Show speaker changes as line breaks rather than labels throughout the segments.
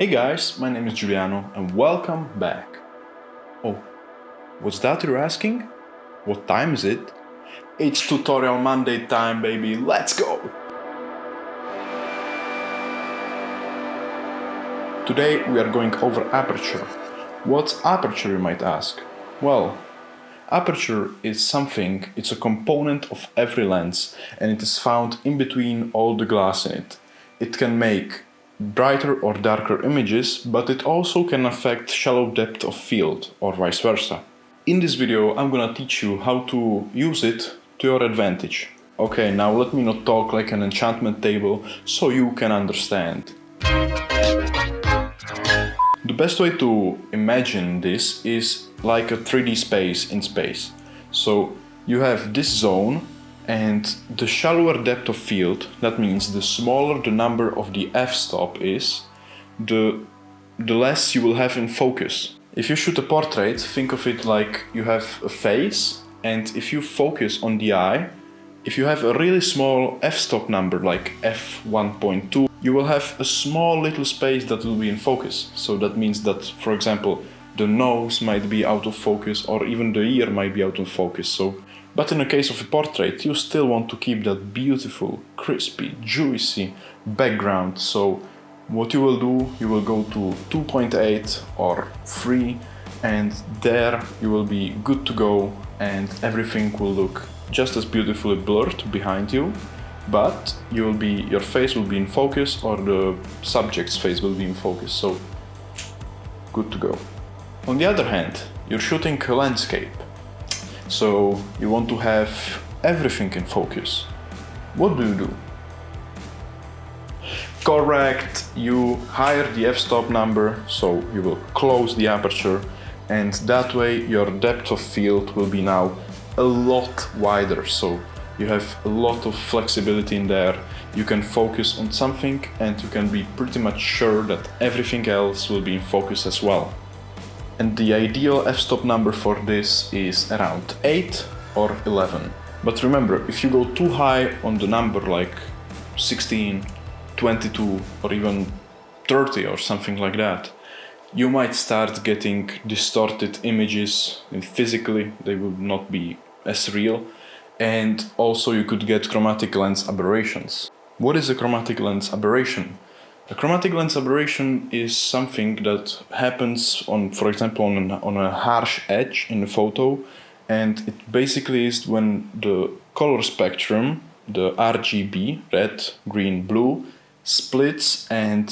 Hey guys, my name is Giuliano and welcome back. Oh, what's that you're asking? What time is it? It's Tutorial Monday time, baby, let's go! Today we are going over Aperture. What's Aperture, you might ask? Well, Aperture is something, it's a component of every lens and it is found in between all the glass in it. It can make brighter or darker images, but it also can affect shallow depth of field or vice versa. In this video I'm gonna teach you how to use it to your advantage. Okay, now let me not talk like an enchantment table so you can understand. The best way to imagine this is like a 3D space in space. So you have this zone and the shallower depth of field, that means the smaller the number of the f-stop is, the less you will have in focus. If you shoot a portrait, think of it like you have a face, and if you focus on the eye, if you have a really small f-stop number like f1.2, you will have a small little space that will be in focus. So that means that, for example, the nose might be out of focus or even the ear might be out of focus. But in the case of a portrait, you still want to keep that beautiful, crispy, juicy background. So what you will do, you will go to 2.8 or 3 and there you will be good to go and everything will look just as beautifully blurred behind you, but your face will be in focus or the subject's face will be in focus, so good to go. On the other hand, you're shooting a landscape, so you want to have everything in focus. What do? Correct, you higher the f-stop number, so you will close the aperture, and that way your depth of field will be now a lot wider, so you have a lot of flexibility in there. You can focus on something and you can be pretty much sure that everything else will be in focus as well. And the ideal f-stop number for this is around 8 or 11. But remember, if you go too high on the number like 16, 22 or even 30 or something like that, you might start getting distorted images and physically they will not be as real, and also you could get chromatic lens aberrations. What is a chromatic lens aberration? A chromatic lens aberration is something that happens for example, on a harsh edge in a photo, and it basically is when the color spectrum, the RGB, red, green, blue, splits and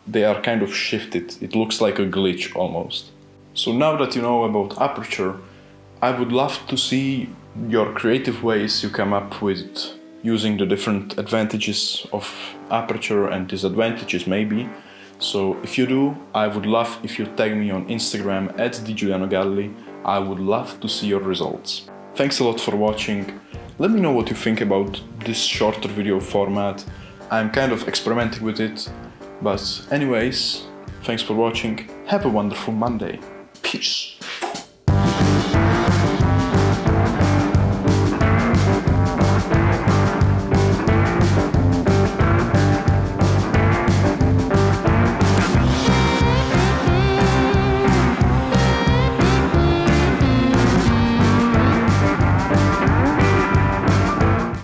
they are kind of shifted. It looks like a glitch almost. So now that you know about Aperture, I would love to see your creative ways you come up with using the different advantages of Aperture and disadvantages maybe. So if you do, I would love if you tag me on Instagram @Galli. I would love to see your results. Thanks a lot for watching. Let me know what you think about this shorter video format. I'm kind of experimenting with it. But anyways, thanks for watching. Have a wonderful Monday. Peace.